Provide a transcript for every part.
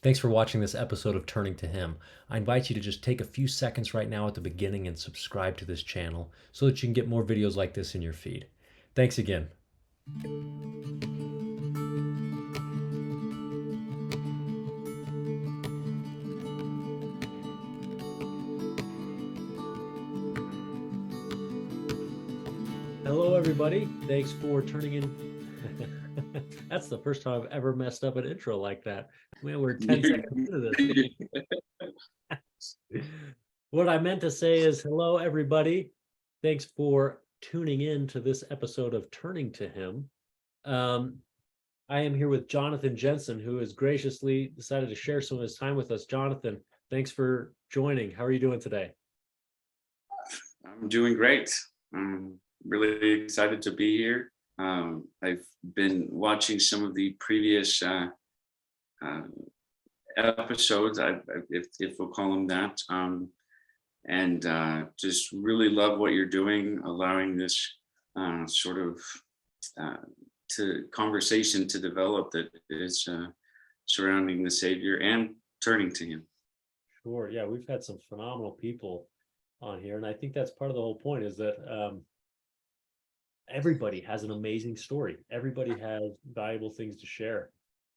Thanks for watching this episode of Turning to Him. I invite you to just take a few seconds right now at the beginning and subscribe to this channel so that you can get more videos like this in your feed. Thanks again. Hello, everybody. Thanks for turning in. That's the first time I've ever messed up an intro like that. Man, we're 10 seconds into this. What I meant to say is hello, everybody. Thanks for tuning in to this episode of Turning to Him. I am here with Jonathan Jensen, who has graciously decided to share some of his time with us. Jonathan, thanks for joining. How are you doing today? I'm doing great. I'm really excited to be here. I've been watching some of the previous episodes, if we'll call them that, and just really love what you're doing, allowing this sort of conversation to develop that is surrounding the Savior and turning to Him. Sure. Yeah, we've had some phenomenal people on here, and I think that's part of the whole point is that everybody has an amazing story. Everybody has valuable things to share,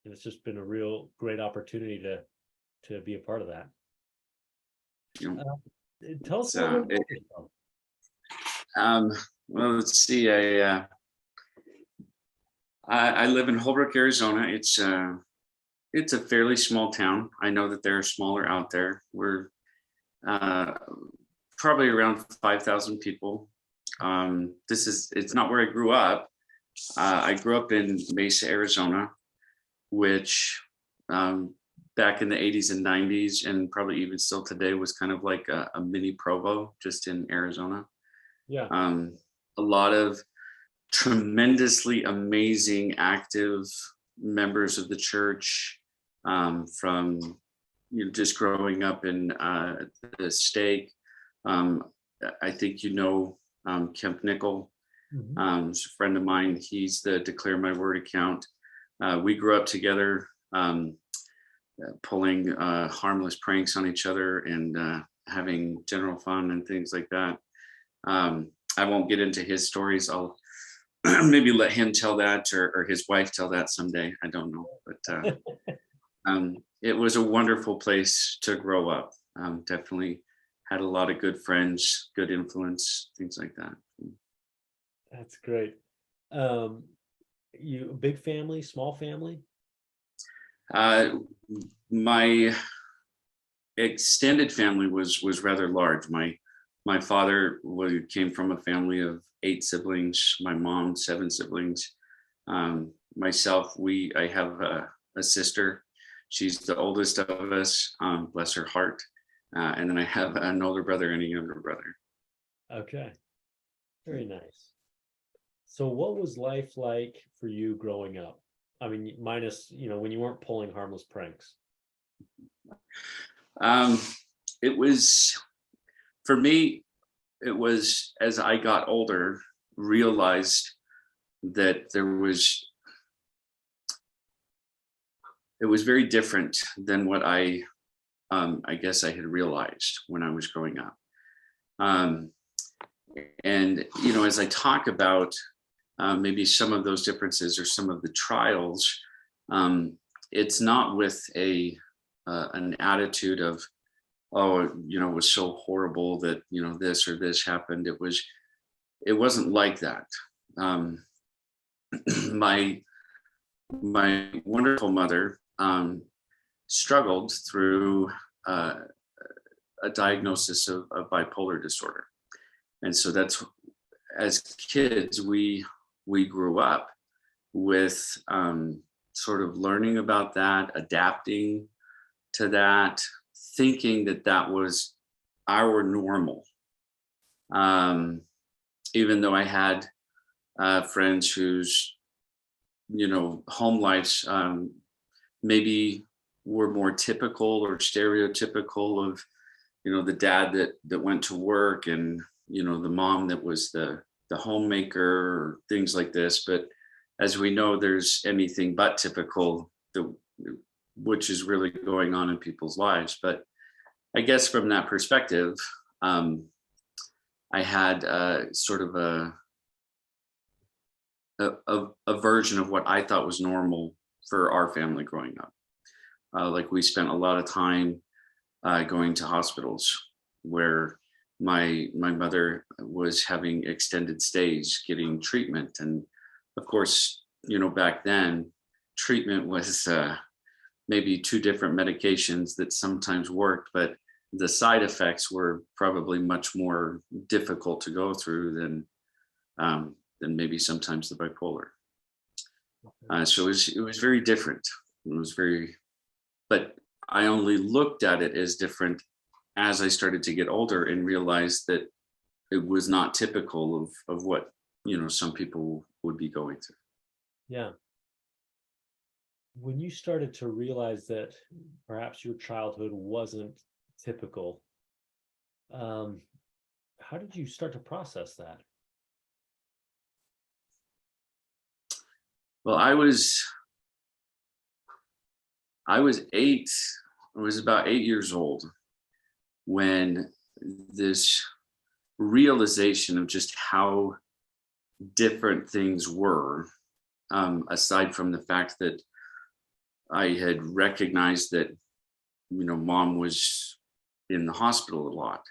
and it's just been a real great opportunity to be a part of that. You know, Tell us a little bit about yourself. well, let's see. I live in Holbrook, Arizona. It's a fairly small town. I know that there are smaller out there. We're probably around 5,000 people. It's not where I grew up. I grew up in Mesa, Arizona, which back in the 80s and 90s, and probably even still today, was kind of like a mini Provo, just in Arizona. Yeah. A lot of tremendously amazing, active members of the church, from just growing up in the stake. I think Kemp Nickel, is a friend of mine. He's the Declare My Word account. We grew up together, pulling harmless pranks on each other and having general fun and things like that. I won't get into his stories. I'll maybe let him tell that, or his wife tell that someday. I don't know, but it was a wonderful place to grow up. Definitely had a lot of good friends, good influence, things like that. That's great. You big family, small family? My extended family was rather large. My father came from a family of 8 siblings. My mom, 7 siblings. Myself, I have a sister. She's the oldest of us. Bless her heart. And then I have an older brother and a younger brother. Okay. Very nice. So what was life like for you growing up? I mean, minus, when you weren't pulling harmless pranks. It was, for me, it was, as I got older, realized that it was very different than what I guess I had realized when I was growing up. And, as I talk about maybe some of those differences or some of the trials, it's not with an attitude of, oh, it was so horrible that, this or this happened. It wasn't like that. My wonderful mother struggled through a diagnosis of bipolar disorder. And so that's, as kids, we grew up with sort of learning about that, adapting to that, thinking that was our normal. Even though I had friends whose, home lives maybe were more typical or stereotypical of, the dad that went to work and, the mom that was the homemaker or things like this. But as we know, there's anything but typical. which is really going on in people's lives. But I guess from that perspective, I had sort of a version of what I thought was normal for our family growing up. Like we spent a lot of time going to hospitals where my mother was having extended stays, getting treatment, and of course, back then, treatment was maybe two different medications that sometimes worked, but the side effects were probably much more difficult to go through than maybe sometimes the bipolar. So it was very different. It was very, but I only looked at it as different as I started to get older and realized that it was not typical of what some people would be going through. Yeah. When you started to realize that perhaps your childhood wasn't typical, how did you start to process that? Well, I was 8. I was about 8 years old when this realization of just how different things were, aside from the fact that I had recognized that, mom was in the hospital a lot,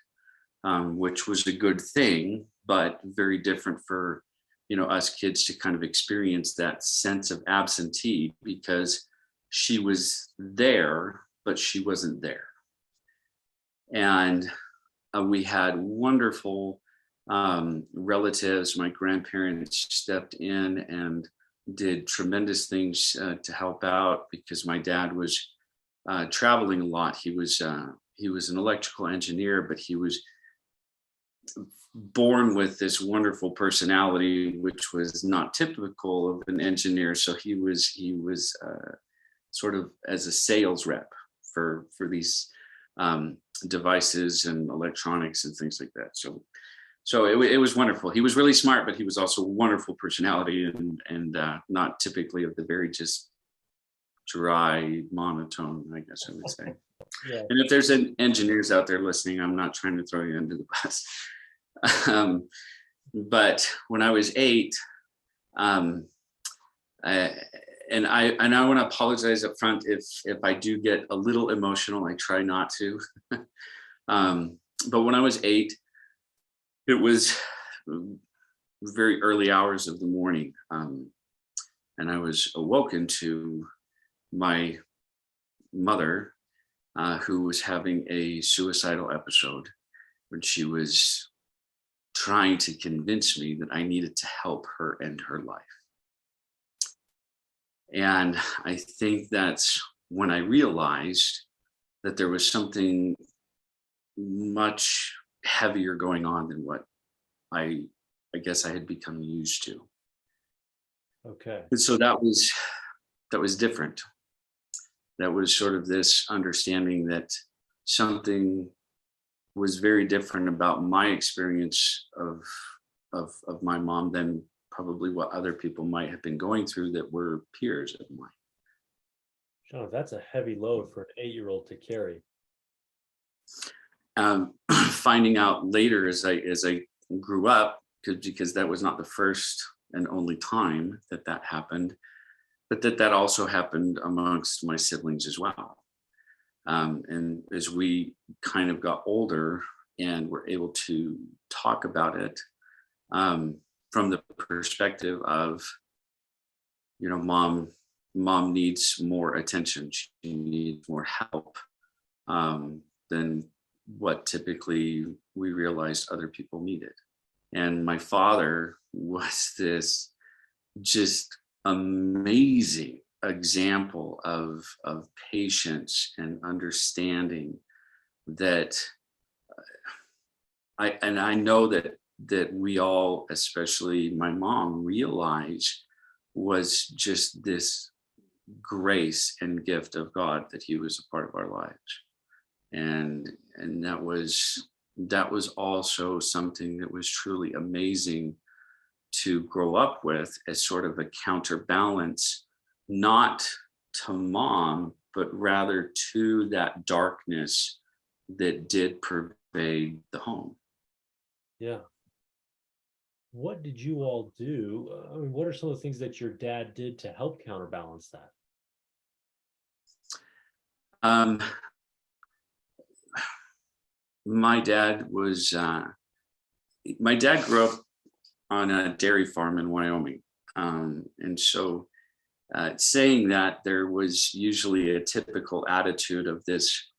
which was a good thing, but very different for, us kids to kind of experience that sense of absentee because she was there, but she wasn't there. And we had wonderful relatives. My grandparents stepped in and did tremendous things to help out because my dad was traveling a lot. He was an electrical engineer, but he was born with this wonderful personality, which was not typical of an engineer. So he was sort of as a sales rep for these devices and electronics and things like that. So it was wonderful. He was really smart, but he was also a wonderful personality and not typically of the very just dry monotone, I guess I would say. Yeah. And if there's engineers out there listening, I'm not trying to throw you under the bus. But when I was 8, and I want to apologize up front if I do get a little emotional. I try not to. But when I was 8, it was very early hours of the morning, and I was awoken to my mother, who was having a suicidal episode when she was trying to convince me that I needed to help her end her life. And I think that's when I realized that there was something much heavier going on than what I guess I had become used to. Okay. And so that was different. That was sort of this understanding that something was very different about my experience of my mom than probably what other people might have been going through that were peers of mine. Sean, that's a heavy load for an 8-year-old to carry. Finding out later as I grew up, because that was not the first and only time that happened, but that also happened amongst my siblings as well. And as we kind of got older and were able to talk about it, from the perspective of, mom needs more attention. She needs more help than what typically we realized other people needed. And my father was this just amazing example of patience and understanding that I know that we all, especially my mom, realized was just this grace and gift of God that he was a part of our lives. And that was also something that was truly amazing to grow up with as sort of a counterbalance, not to mom, but rather to that darkness that did pervade the home. Yeah. What did you all do? I mean, what are some of the things that your dad did to help counterbalance that? Um, my dad was, my dad grew up on a dairy farm in Wyoming. And so saying that, there was usually a typical attitude of this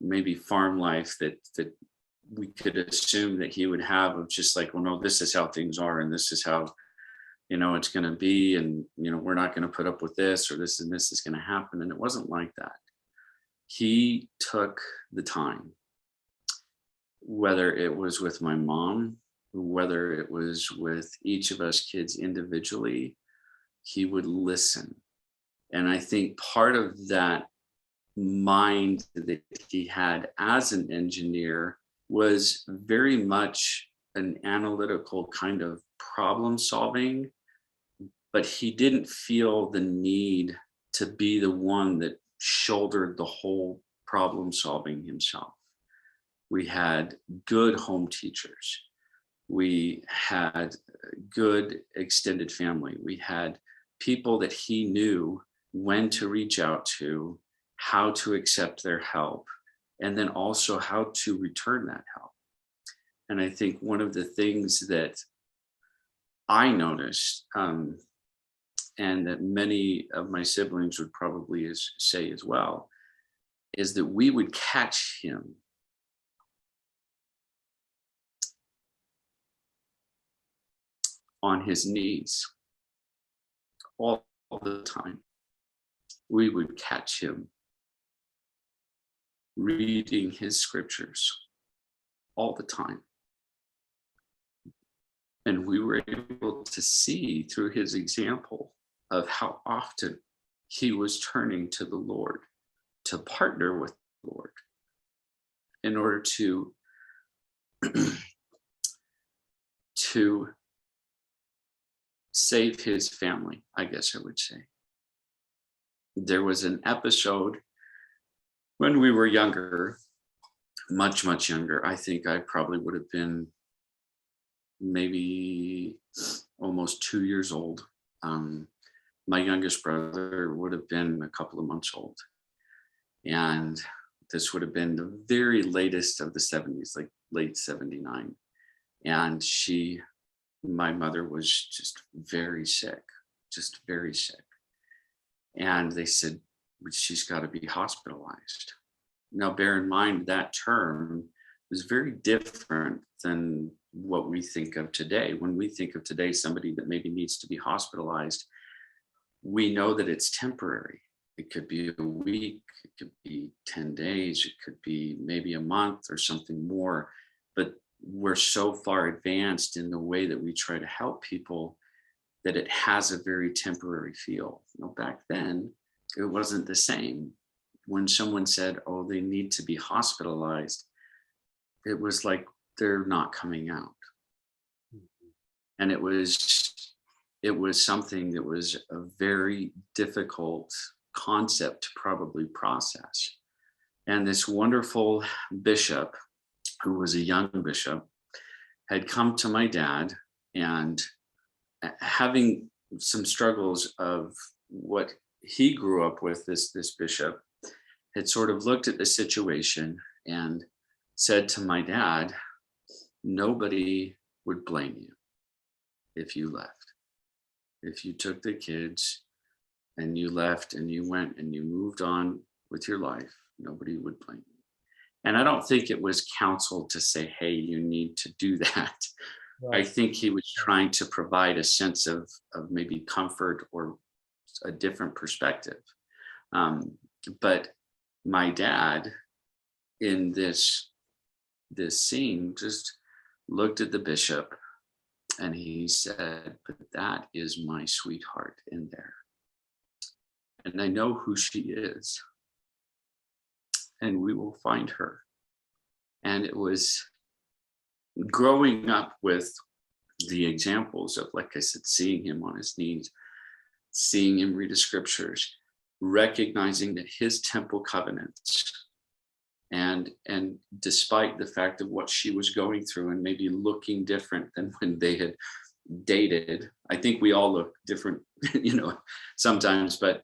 maybe farm life that we could assume that he would have, of just like, well, no, this is how things are, and this is how, it's going to be, and we're not going to put up with this, or this and this is going to happen. And it wasn't like that. He took the time, whether it was with my mom, whether it was with each of us kids individually, he would listen. And I think part of that mind that he had as an engineer was very much an analytical kind of problem solving, but he didn't feel the need to be the one that shouldered the whole problem solving himself. We had good home teachers. We had good extended family. We had people that he knew when to reach out to, how to accept their help, and then also how to return that help. And I think one of the things that I noticed, and that many of my siblings would probably say as well, is that we would catch him on his knees all the time. We would catch him reading his scriptures all the time. And we were able to see through his example of how often he was turning to the Lord, to partner with the Lord in order to to save his family, I guess I would say. There was an episode when we were younger, much, much younger. I think I probably would have been maybe almost 2 years old. My youngest brother would have been a couple of months old. And this would have been the very latest of the 70s, like late 79. And my mother was just very sick, just very sick. And they said, she's got to be hospitalized. Now, bear in mind that term was very different than what we think of today. When we think of today, somebody that maybe needs to be hospitalized, we know that it's temporary. It could be a week, it could be 10 days, it could be maybe a month or something more. But we're so far advanced in the way that we try to help people that it has a very temporary feel. Back then, it wasn't the same. When someone said, oh, they need to be hospitalized, it was like they're not coming out. And it was something that was a very difficult concept to probably process. And this wonderful bishop, who was a young bishop, had come to my dad, and having some struggles of what he grew up with, this bishop had sort of looked at the situation and said to my dad, nobody would blame you if you left. If you took the kids and you left and you went and you moved on with your life, nobody would blame you. And I don't think it was counseled to say, hey, you need to do that. Right. I think he was trying to provide a sense of maybe comfort or a different perspective. But my dad in this scene just looked at the bishop and he said, but that is my sweetheart in there. And I know who she is. And we will find her. And it was growing up with the examples of, like I said, seeing him on his knees, seeing him read the scriptures, recognizing that his temple covenants, and despite the fact of what she was going through and maybe looking different than when they had dated, I think we all look different, sometimes, but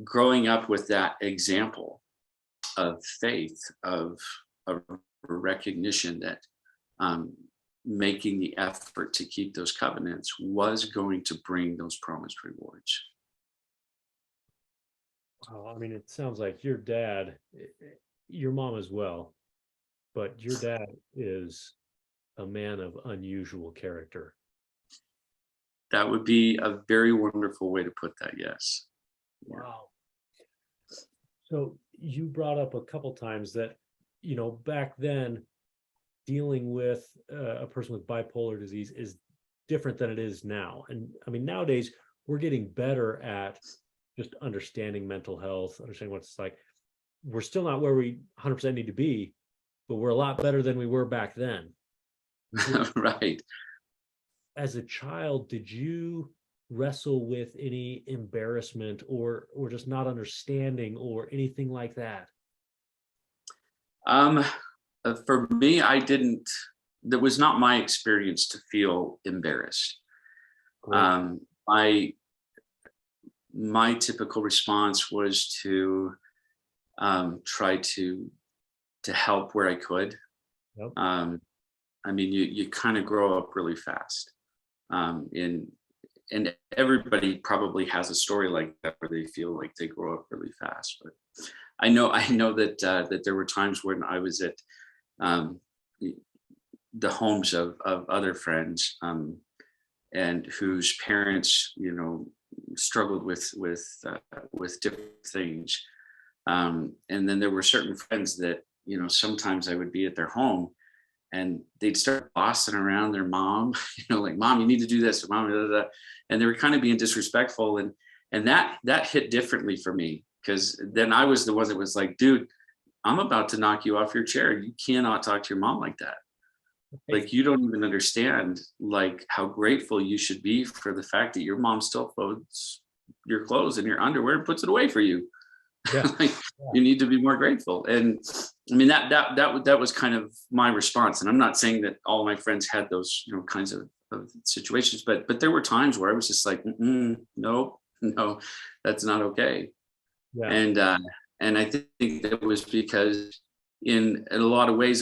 growing up with that example of faith, of recognition that making the effort to keep those covenants was going to bring those promised rewards. Oh, I mean, it sounds like your dad, your mom as well, but your dad is a man of unusual character. That would be a very wonderful way to put that. Yes. Wow. So you brought up a couple times that, back then, dealing with a person with bipolar disease is different than it is now. And I mean, nowadays, we're getting better at just understanding mental health, understanding what it's like. We're still not where we 100% need to be, but we're a lot better than we were back then. Right. As a child, did you wrestle with any embarrassment or just not understanding or anything like that? For me, I didn't. That was not my experience to feel embarrassed. Great. My typical response was to try to help where I could. Yep. I mean, you kind of grow up really fast, and everybody probably has a story like that where they feel like they grow up really fast. But I know that that there were times when I was at the homes of other friends, and whose parents, struggled with different things. And then there were certain friends that, sometimes I would be at their home and they'd start bossing around their mom, like, "Mom, you need to do this, Mom," blah, blah, blah. And they were kind of being disrespectful. And that hit differently for me, because then I was the one that was like, "Dude, I'm about to knock you off your chair. You cannot talk to your mom like that. Like, you don't even understand like how grateful you should be for the fact that your mom still folds your clothes and your underwear and puts it away for you." Yeah. Like, you need to be more grateful. And I mean, that was kind of my response. And I'm not saying that all my friends had those, kinds of situations, but there were times where I was just like, no, that's not okay. Yeah. And I think that was because in a lot of ways,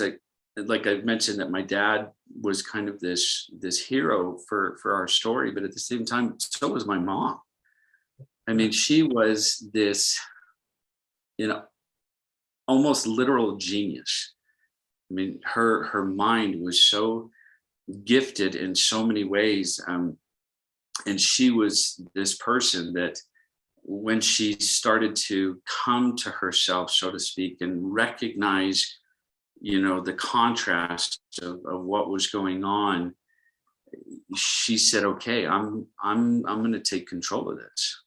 like I mentioned, that my dad was kind of this hero for our story, but at the same time, so was my mom. I mean, she was this, almost literal genius. I mean, her mind was so gifted in so many ways, and she was this person that, when she started to come to herself, so to speak, and recognize, the contrast of what was going on, she said, "Okay, I'm going to take control of this."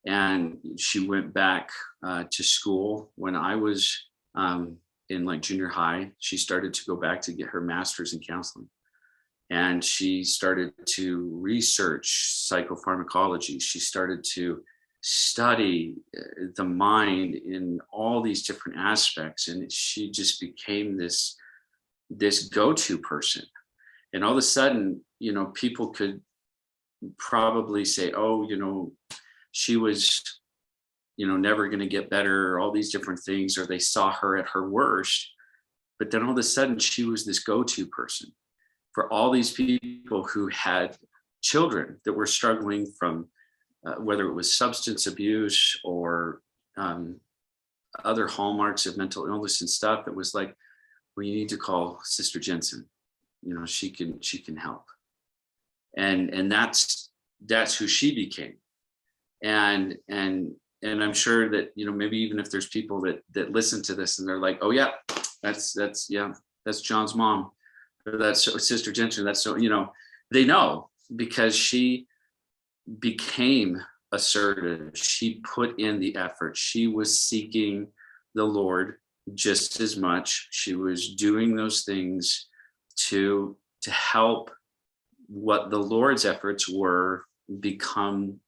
And she went back to school when I was in like junior high. She started to go back to get her master's in counseling, and she started to research psychopharmacology. She started to study the mind in all these different aspects, and she just became this go-to person. And all of a sudden, people could probably say, "Oh, she was, never going to get better," or all these different things, or they saw her at her worst. But then all of a sudden, she was this go-to person for all these people who had children that were struggling from whether it was substance abuse or other hallmarks of mental illness and stuff. It was like, "Well, you need to call Sister Jensen. She can help." And that's who she became. And I'm sure that, maybe even if there's people that listen to this and they're like, "Oh yeah, that's John's mom, or that's Sister Jensen." That's so, they know, because she became assertive. She put in the effort. She was seeking the Lord just as much. She was doing those things to help what the Lord's efforts were become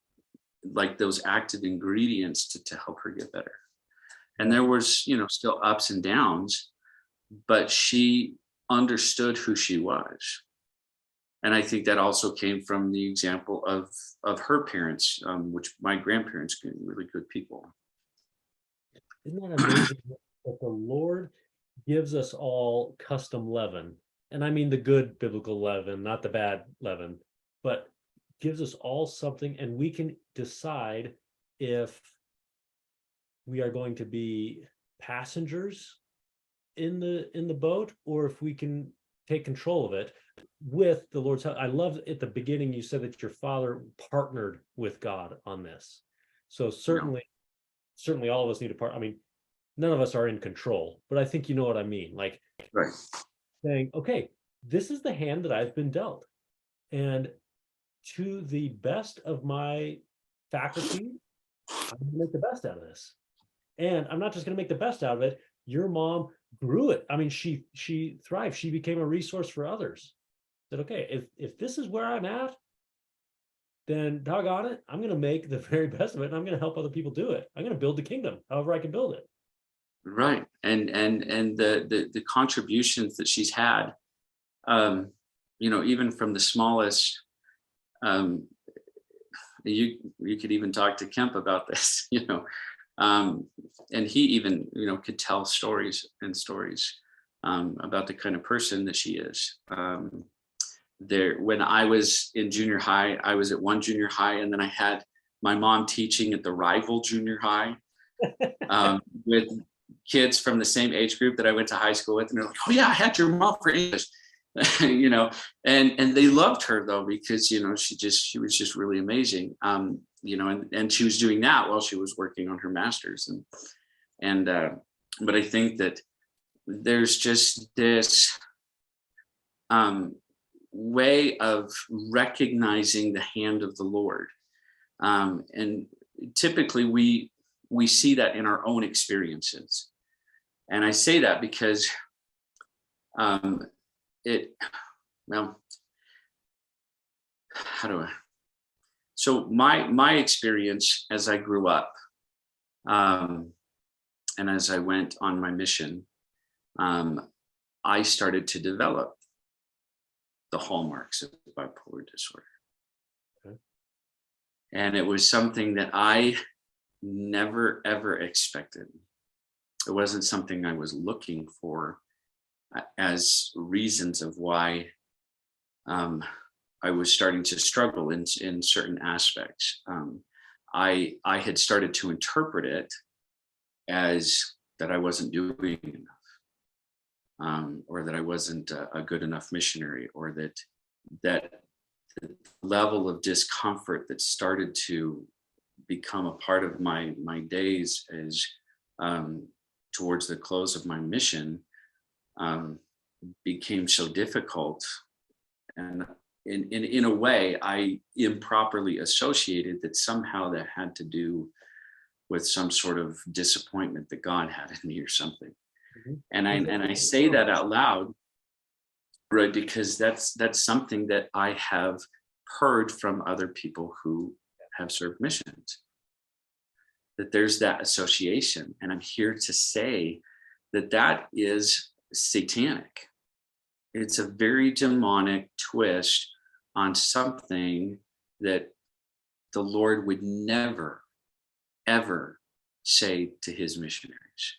like those active ingredients to help her get better. And there was, still ups and downs, but she understood who she was. And I think that also came from the example of her parents, which my grandparents being really good people. Isn't that amazing that the Lord gives us all custom leaven? And I mean the good biblical leaven, not the bad leaven, but gives us all something, and we can decide if we are going to be passengers in the boat, or if we can take control of it with the Lord's help. I love at the beginning you said that your father partnered with God on this. So certainly all of us need to part. I mean, none of us are in control, but I think you know what I mean. Like, Right. saying, okay, this is the hand that I've been dealt, and to the best of my faculty, I'm going to make the best out of this. And I'm not just going to make the best out of it. Your mom grew it. I mean, she thrived. She became a resource for others. Said, okay, if this is where I'm at, then doggone it, I'm going to make the very best of it, and I'm going to help other people do it. I'm going to build the kingdom however I can build it. Right. And the contributions that she's had, even from the smallest, you could even talk to Kemp about this, and he even, could tell stories about the kind of person that she is. When I was in junior high, I was at one junior high, and then I had my mom teaching at the rival junior high, with kids from the same age group that I went to high school with, and they're like, "Oh yeah, I had your mom for English," and they loved her though, because she was just really amazing, and she was doing that while she was working on her master's, but I think that there's just this way of recognizing the hand of the Lord, and typically we see that in our own experiences. And I say that because how do I? So my experience as I grew up, and as I went on my mission, I started to develop the hallmarks of bipolar disorder. Okay. And it was something that I never ever expected. It wasn't something I was looking for as reasons of why I was starting to struggle in certain aspects. I had started to interpret it as that I wasn't doing enough, or that I wasn't a good enough missionary, or that the level of discomfort that started to become a part of my days as towards the close of my mission became so difficult, and in a way I improperly associated that somehow that had to do with some sort of disappointment that God had in me or something. Mm-hmm. And I say that out loud, right, because that's something that I have heard from other people who have served missions, that there's that association. And I'm here to say that is satanic. It's a very demonic twist on something that the Lord would never, ever say to his missionaries,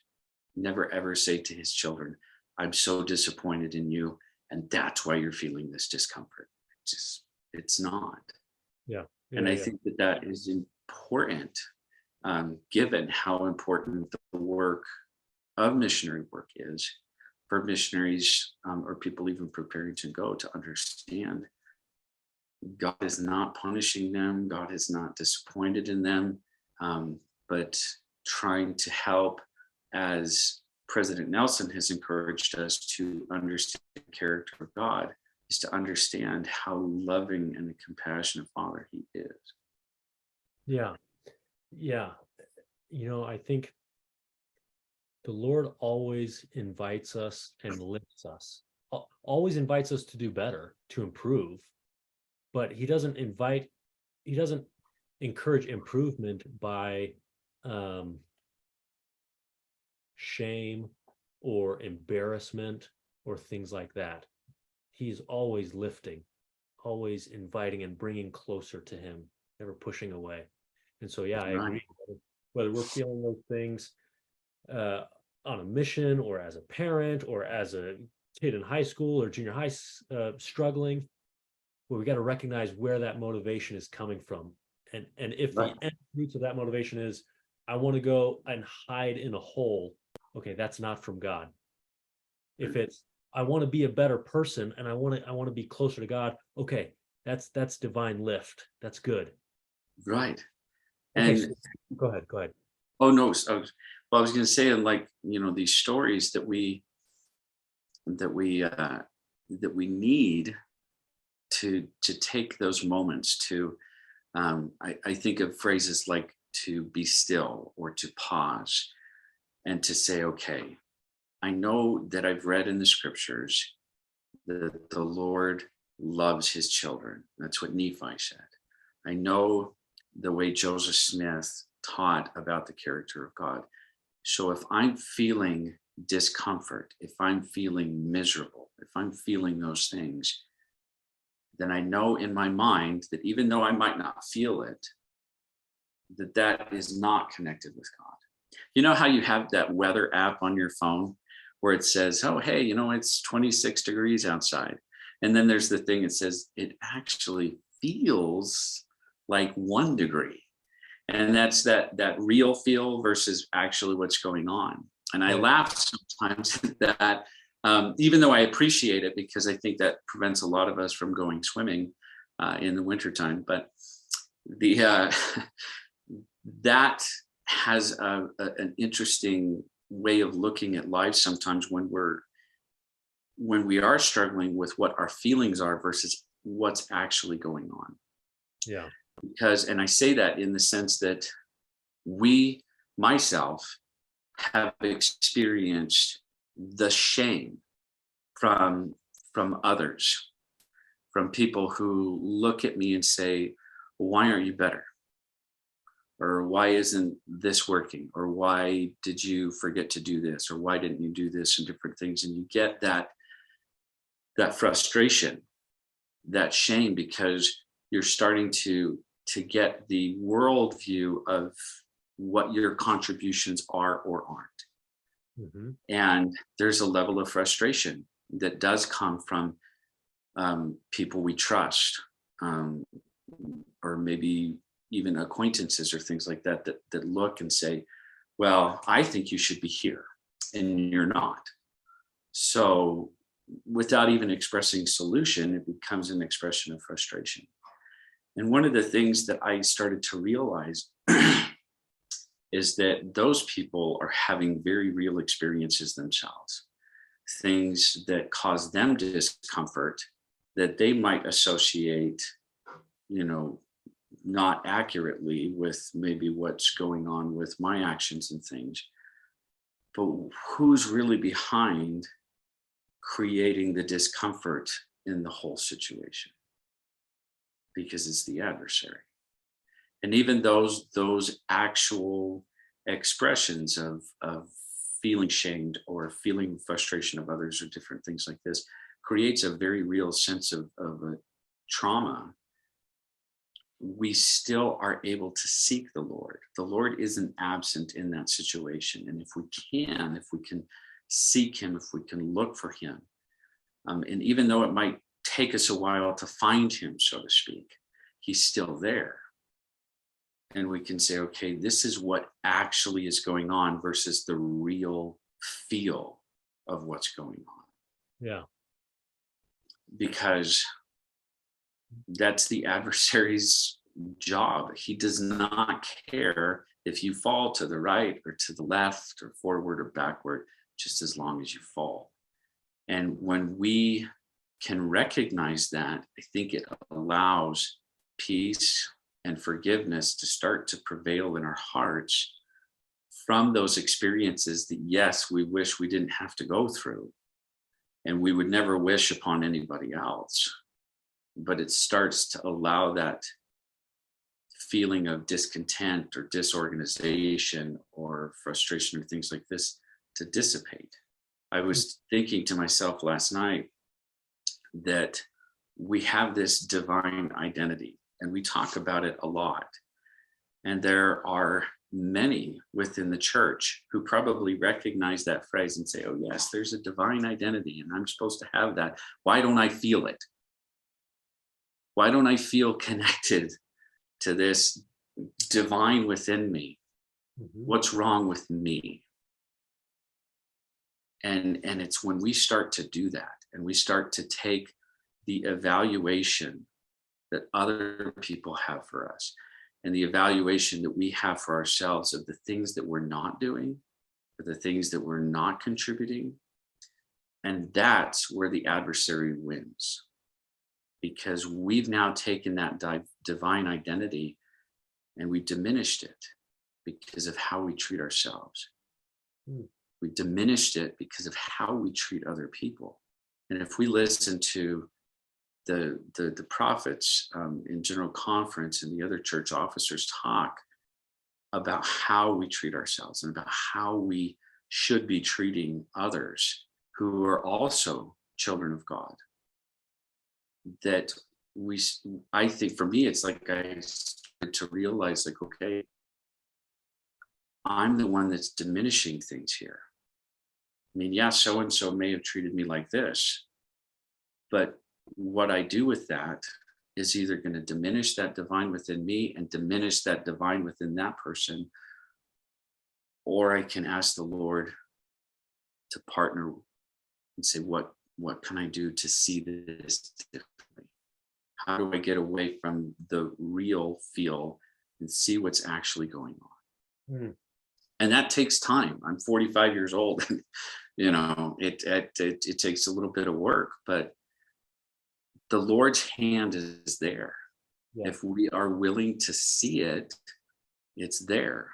never, ever say to his children, "I'm so disappointed in you, and that's why you're feeling this discomfort." It's not. Yeah. And I think that is important, given how important the work of missionary work is for missionaries, or people even preparing to go, to understand God is not punishing them. God is not disappointed in them, but trying to help, as President Nelson has encouraged us to understand the character of God, is to understand how loving and a compassionate Father he is. Yeah. I think the Lord always invites us and lifts us, always invites us to do better, to improve, but he doesn't encourage improvement by shame or embarrassment or things like that. He's always lifting, always inviting and bringing closer to him, never pushing away. And so, yeah, I Right. agree. Whether we're feeling those things on a mission or as a parent or as a kid in high school or junior high struggling, well, we got to recognize where that motivation is coming from. And if Right. the end roots of that motivation is, I want to go and hide in a hole, okay, that's not from God. If it's, I want to be a better person and I want to be closer to God, okay, that's divine lift. That's good. Right. Okay, And so go ahead. oh no, well, I was going to say, and like, these stories that we need to take those moments to, I think of phrases like to be still or to pause and to say, okay, I know that I've read in the scriptures that the Lord loves his children. That's what Nephi said. I know the way Joseph Smith taught about the character of God. So if I'm feeling discomfort, if I'm feeling miserable, if I'm feeling those things, then I know in my mind that even though I might not feel it, that is not connected with God. You know how you have that weather app on your phone where it says, oh, hey, it's 26 degrees outside. And then there's the thing that says it actually feels like 1 degree. And that's that real feel versus actually what's going on. And I laugh sometimes at that, even though I appreciate it, because I think that prevents a lot of us from going swimming in the wintertime. But the that has an interesting way of looking at life sometimes when we are struggling with what our feelings are versus what's actually going on. Yeah. Because, and I say that in the sense that myself, have experienced the shame from others, from people who look at me and say, why aren't you better? Or why isn't this working? Or why did you forget to do this? Or why didn't you do this, and different things? And you get that frustration, that shame, because you're starting to get the worldview of what your contributions are or aren't. Mm-hmm. And there's a level of frustration that does come from people we trust, or maybe even acquaintances or things like that look and say, well, I think you should be here and you're not. So without even expressing solution, it becomes an expression of frustration. And one of the things that I started to realize is that those people are having very real experiences themselves, things that cause them discomfort that they might associate, not accurately with maybe what's going on with my actions and things. But who's really behind creating the discomfort in the whole situation? Because it's the adversary. And even those actual expressions of feeling shamed or feeling frustration of others or different things like this creates a very real sense of a trauma. We still are able to seek the Lord. The Lord isn't absent in that situation. And if we can seek him, if we can look for him, and even though it might take us a while to find him, so to speak, he's still there. And we can say, okay, this is what actually is going on versus the real feel of what's going on. Yeah. Because that's the adversary's job. He does not care if you fall to the right or to the left or forward or backward, just as long as you fall. And when we can recognize that, I think it allows peace and forgiveness to start to prevail in our hearts from those experiences that, yes, we wish we didn't have to go through, and we would never wish upon anybody else. But it starts to allow that feeling of discontent or disorganization or frustration or things like this to dissipate. I was thinking to myself last night that we have this divine identity and we talk about it a lot. And there are many within the church who probably recognize that phrase and say, oh, yes, there's a divine identity and I'm supposed to have that. Why don't I feel it? Why don't I feel connected to this divine within me? What's wrong with me? And it's when we start to do that and we start to take the evaluation that other people have for us and the evaluation that we have for ourselves of the things that we're not doing, or the things that we're not contributing. And that's where the adversary wins, because we've now taken that divine identity and we diminished it because of how we treat ourselves. We diminished it because of how we treat other people. And if we listen to the prophets in General Conference and the other church officers talk about how we treat ourselves and about how we should be treating others who are also children of God, that I think for me, it's like I started to realize, like, okay, I'm the one that's diminishing things here. I mean, yeah, so-and-so may have treated me like this, but what I do with that is either going to diminish that divine within me and diminish that divine within that person, or I can ask the Lord to partner and say, what can I do to see this differently? How do I get away from the real feel and see what's actually going on? And that takes time. I'm 45 years old. It takes a little bit of work, but the Lord's hand is there. Yeah. If we are willing to see it, it's there.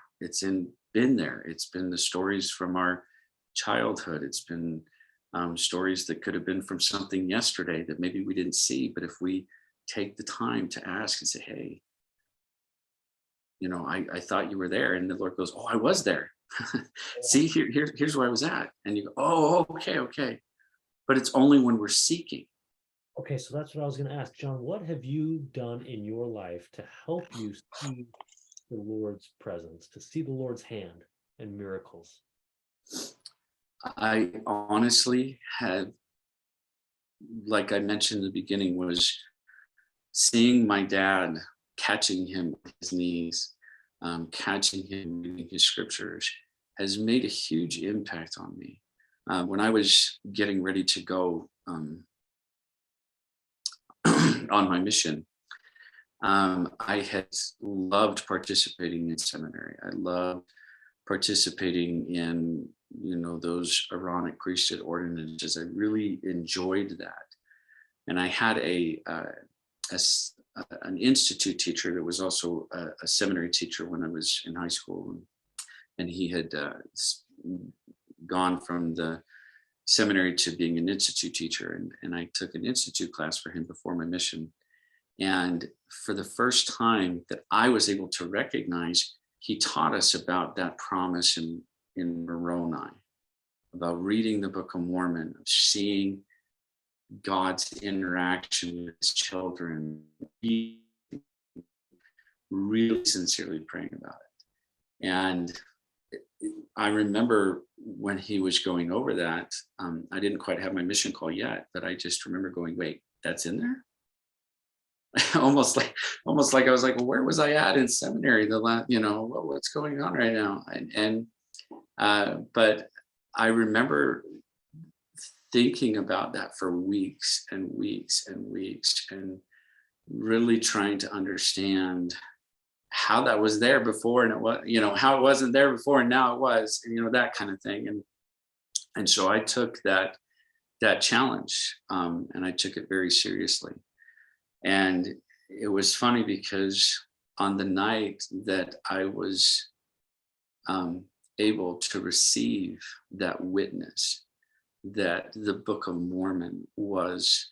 Been there. It's been the stories from our childhood. It's been stories that could have been from something yesterday that maybe we didn't see. But if we take the time to ask and say, hey, I thought you were there. And the Lord goes, oh, I was there. See, here's where I was at. And you go, oh, okay. But it's only when we're seeking. Okay, so that's what I was going to ask. John, what have you done in your life to help you see the Lord's presence, to see the Lord's hand and miracles? I honestly had, like I mentioned in the beginning, was seeing my dad, catching him on his knees, catching him reading his scriptures, has made a huge impact on me. When I was getting ready to go on my mission, I had loved participating in seminary. I loved participating in, those Aaronic priesthood ordinances. I really enjoyed that. And I had an institute teacher that was also a seminary teacher when I was in high school. And he had gone from the seminary to being an institute teacher. And I took an institute class for him before my mission. And for the first time that I was able to recognize, he taught us about that promise in Moroni, about reading the Book of Mormon, of seeing God's interaction with his children, really sincerely praying about it. And I remember when he was going over that, I didn't quite have my mission call yet, but I just remember going, wait, that's in there? almost like I was like, well, where was I at in seminary what's going on right now? But I remember thinking about that for weeks and weeks and weeks, and really trying to understand how that was there before, and it was, how it wasn't there before and now it was, and that kind of thing. And so I took that challenge, and I took it very seriously. And it was funny because on the night that I was able to receive that witness that the Book of Mormon was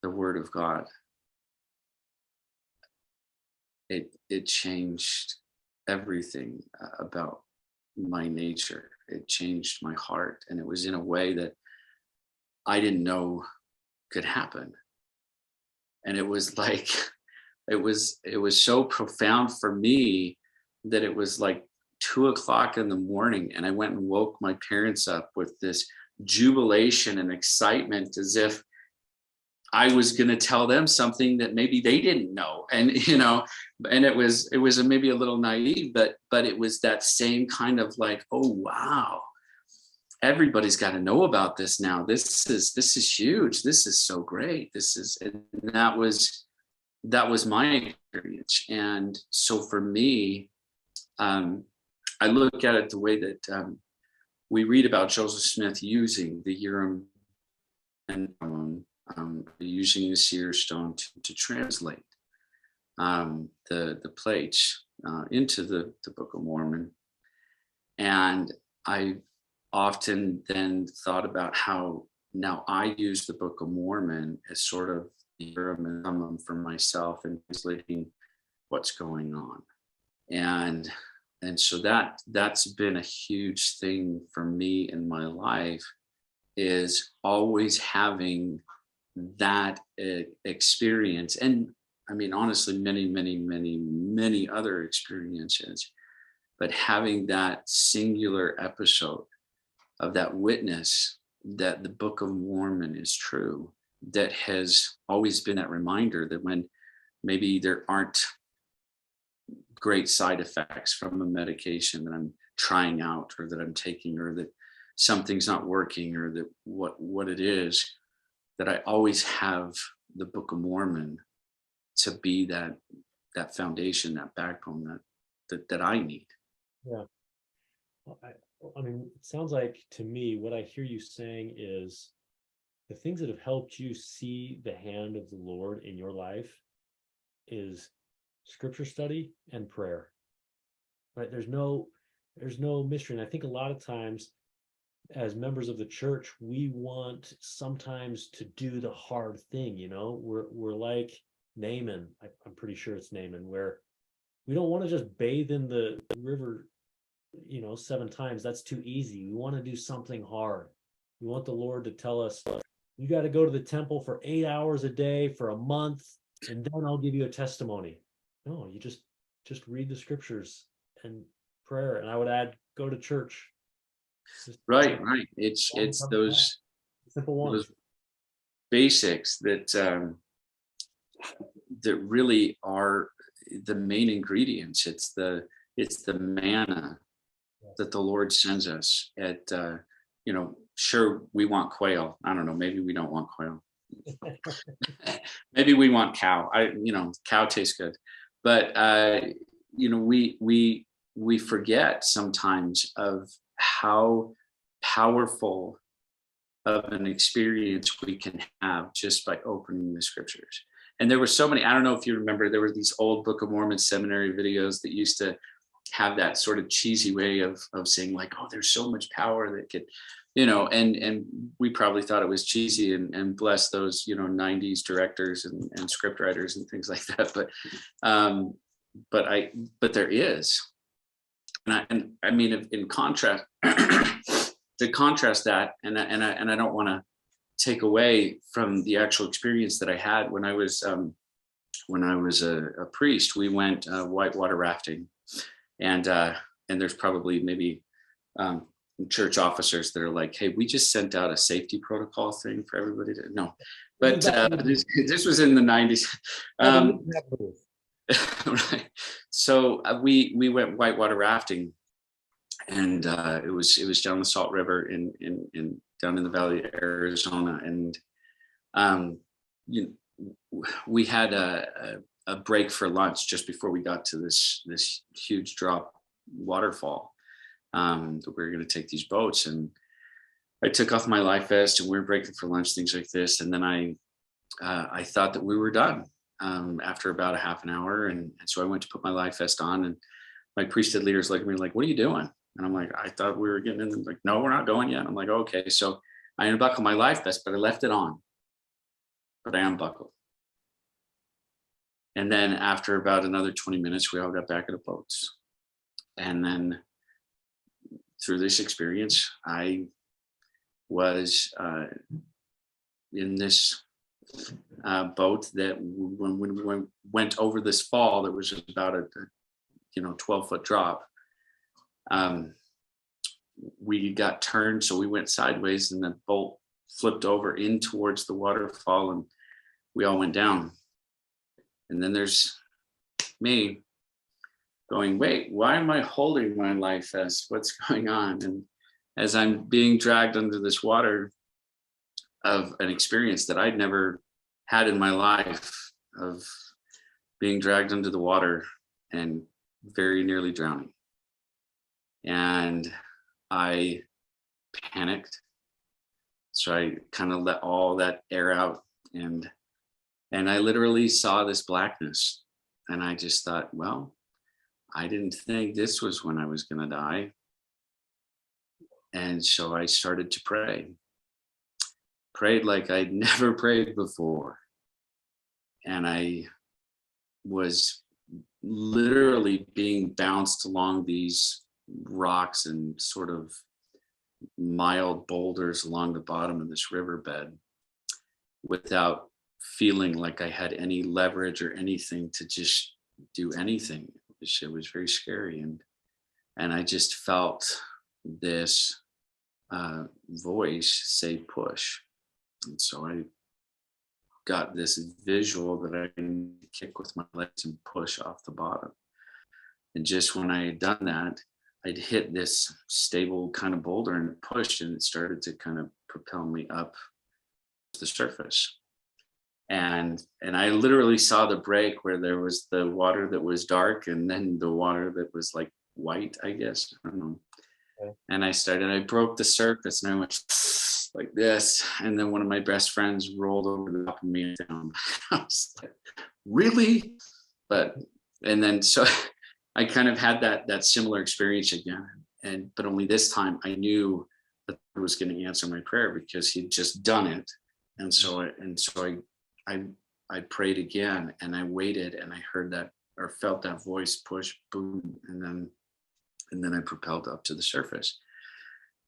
the Word of God, it changed everything about my nature. It changed my heart, and it was in a way that I didn't know could happen. And it was like it was so profound for me that it was like 2 o'clock in the morning, and I went and woke my parents up with this jubilation and excitement, as if I was going to tell them something that maybe they didn't know. And and it was maybe a little naive, but it was that same kind of like, oh wow, everybody's got to know about this now. This is huge. This is so great. And that was my experience. And so for me, I look at it the way that we read about Joseph Smith using the Urim and using the seer stone to translate the plates into the Book of Mormon. And I often then thought about how now I use the Book of Mormon as sort of the Urim and Thummim for myself in translating what's going on. And so that's been a huge thing for me in my life, is always having that experience. And I mean, honestly, many other experiences, but having that singular episode of that witness that the Book of Mormon is true, that has always been that reminder that when maybe there aren't great side effects from a medication that I'm trying out, or that I'm taking, or that something's not working, or that what it is, that I always have the Book of Mormon to be that foundation, that backbone that I need. Yeah. Well, I mean, it sounds like to me, what I hear you saying is the things that have helped you see the hand of the Lord in your life is scripture study and prayer, right? There's no mystery. And I think a lot of times as members of the church, we want sometimes to do the hard thing. We're like Naaman. I'm pretty sure it's Naaman, where we don't want to just bathe in the river 7 times. That's too easy. We want to do something hard. We want the Lord to tell us, you got to go to the temple for 8 hours a day for a month, and then I'll give you a testimony. No, you just read the scriptures and prayer. And I would add, go to church. Right. It's those simple ones. those basics that really are the main ingredients. It's the manna that the Lord sends us. Sure, we want quail. I don't know. Maybe we don't want quail. Maybe we want cow. Cow tastes good, but we forget sometimes of how powerful of an experience we can have just by opening the scriptures. And there were so many. I don't know if you remember, there were these old Book of Mormon seminary videos that used to have that sort of cheesy way of saying like, oh, there's so much power that could, and we probably thought it was cheesy, and bless those 90s directors and script writers and things like that. But there is, and I mean, in contrast to contrast that, and I don't want to take away from the actual experience that I had when I was a priest. We went whitewater rafting, and there's probably maybe church officers that are like, hey, we just sent out a safety protocol thing for everybody to know. But this was in the 90s. Right. So we went whitewater rafting, and it was down the Salt River in down in the valley of Arizona, and we had a break for lunch just before we got to this huge drop waterfall. That we were going to take these boats, and I took off my life vest, and we were breaking for lunch, things like this. And then I thought that we were done after about a half an hour, and so I went to put my life vest on, and my priesthood leaders looked at me like, "What are you doing?" And I'm like, "I thought we were getting in." They're like, "No, we're not going yet." I'm like, "Okay." So I unbuckled my life vest, but I left it on. But I unbuckled. And then after about another 20 minutes, we all got back in the boats. And then through this experience, I was in this boat that when we went over this fall, that was about a 12-foot drop. We got turned, so we went sideways, and the boat flipped over in towards the waterfall, and we all went down. And then there's me going, wait, why am I holding my life vest? What's going on? And as I'm being dragged under this water of an experience that I'd never had in my life, of being dragged under the water and very nearly drowning. And I panicked. So I kind of let all that air out, and I literally saw this blackness, and I just thought, well, I didn't think this was when I was going to die. And so I started to prayed like I'd never prayed before. And I was literally being bounced along these rocks and sort of mild boulders along the bottom of this riverbed without feeling like I had any leverage or anything to just do anything. It was very scary. And I just felt this voice say push. And so I got this visual that I can kick with my legs and push off the bottom. And just when I had done that, I'd hit this stable kind of boulder and it pushed, and it started to kind of propel me up to the surface. And I literally saw the break where there was the water that was dark and then the water that was like white, I guess. I don't know. Okay. And I broke the surface and I went like this. And then one of my best friends rolled over the top of me and down. I was like, really? But so I kind of had that similar experience again. But only this time I knew that I was going to answer my prayer because he'd just done it. And so I prayed again, and I waited, and I heard that, or felt that voice push, boom, and then I propelled up to the surface.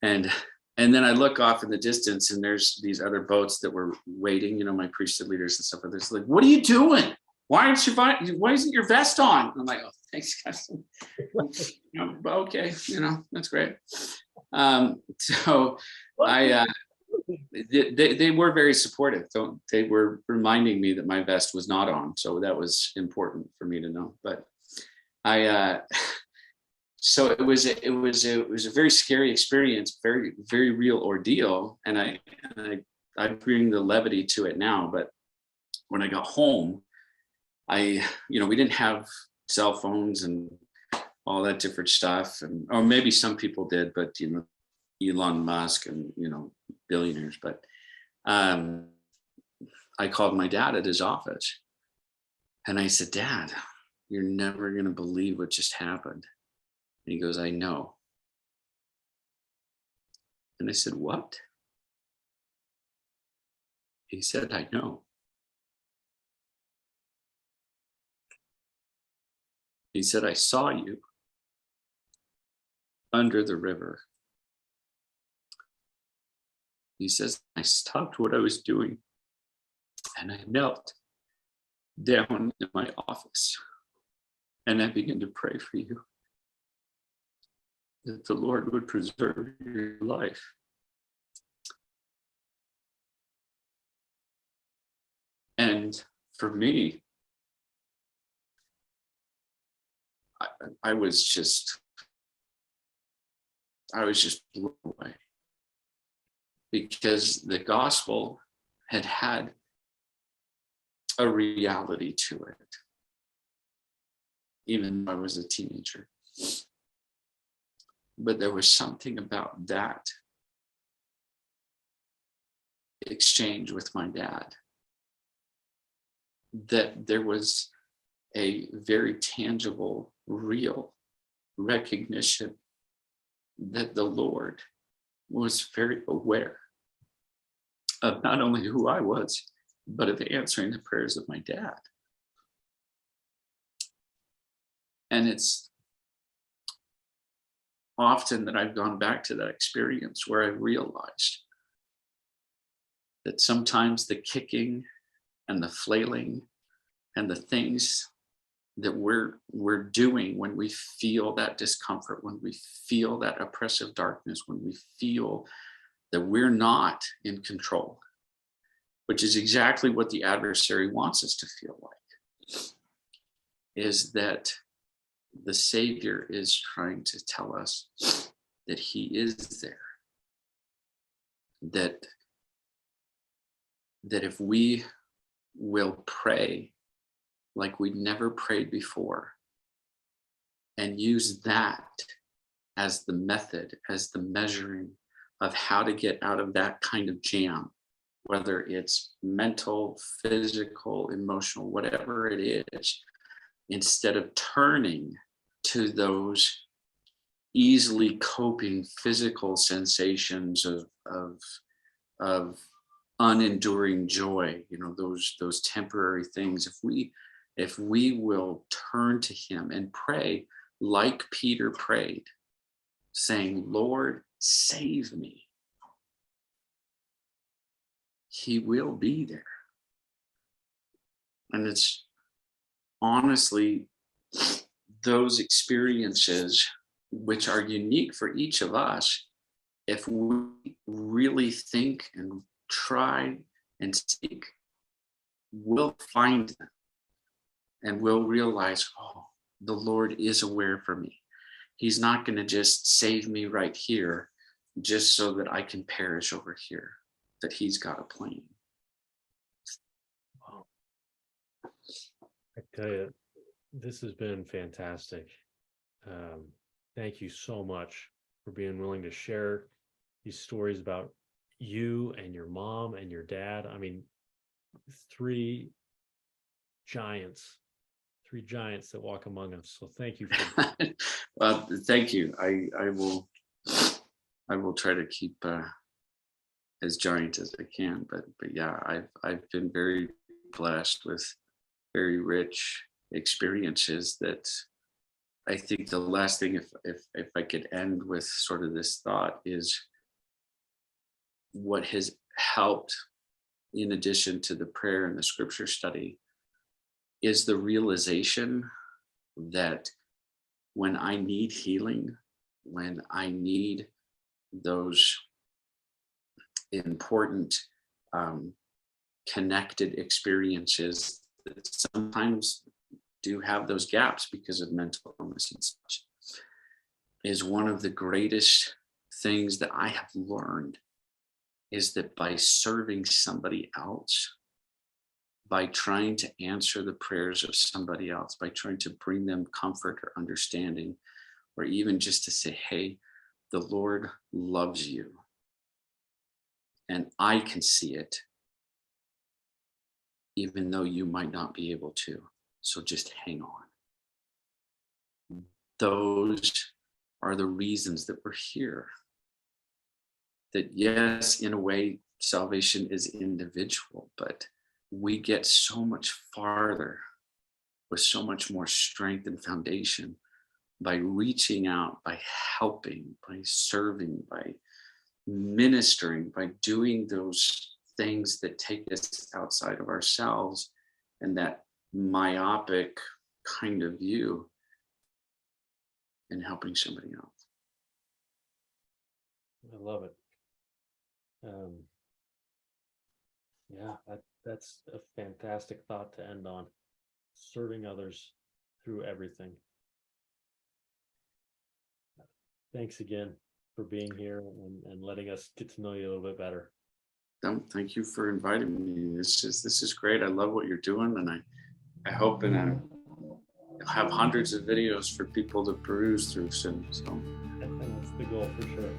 And then I look off in the distance, and there's these other boats that were waiting, my priesthood leaders and stuff like this. Like, what are you doing? Why isn't your vest on? I'm like, oh, thanks, guys. Okay, that's great. So they were very supportive. They were reminding me that my vest was not on, so that was important for me to know. But so it was a very scary experience, very very real ordeal, and I bring the levity to it now. But when I got home, we didn't have cell phones and all that different stuff, or maybe some people did, but Elon Musk and billionaires. But I called my dad at his office, and I said, Dad, you're never going to believe what just happened. And he goes, I know. And I said, what? He said, I know. He said, I saw you under the river. He says, I stopped what I was doing and I knelt down in my office and I began to pray for you, that the Lord would preserve your life. And for me, I was just blown away, because the gospel had a reality to it, even though I was a teenager. But there was something about that exchange with my dad, that there was a very tangible, real recognition that the Lord was very aware of not only who I was, but of answering the prayers of my dad. And it's often that I've gone back to that experience where I realized that sometimes the kicking and the flailing and the things that we're doing when we feel that discomfort, when we feel that oppressive darkness, when we feel that we're not in control, which is exactly what the adversary wants us to feel like, is that the Savior is trying to tell us that he is there, that if we will pray like we'd never prayed before and use that as the method, as the measuring of how to get out of that kind of jam, whether it's mental, physical, emotional, whatever it is, instead of turning to those easily coping physical sensations of unenduring joy, those temporary things. If we will turn to him and pray like Peter prayed, saying, Lord, save me, he will be there. And it's honestly those experiences which are unique for each of us. If we really think and try and seek, we'll find them and we'll realize, oh, the Lord is aware for me. He's not going to just save me right here just so that I can perish over here, that he's got a plan. Wow. I tell you, this has been fantastic. Thank you so much for being willing to share these stories about you and your mom and your dad. I mean, three giants that walk among us. So thank you for Well, thank you. I will try to keep as giant as I can, but yeah, I've been very blessed with very rich experiences. That I think the last thing, if I could end with sort of this thought, is what has helped, in addition to the prayer and the scripture study, is the realization that when I need healing, when I need those important connected experiences that sometimes do have those gaps because of mental illness and such, is one of the greatest things that I have learned, is that by serving somebody else, by trying to answer the prayers of somebody else, by trying to bring them comfort or understanding, or even just to say, hey, the Lord loves you and I can see it, even though you might not be able to. So just hang on. Those are the reasons that we're here. That yes, in a way, salvation is individual, but we get so much farther with so much more strength and foundation by reaching out, by helping, by serving, by ministering, by doing those things that take us outside of ourselves and that myopic kind of view, and helping somebody else. I love it. Yeah, that's a fantastic thought to end on. Serving others through everything. Thanks again for being here and letting us get to know you a little bit better. Thank you for inviting me. This is great. I love what you're doing, and I hope you'll have hundreds of videos for people to peruse through soon. So That's the goal for sure.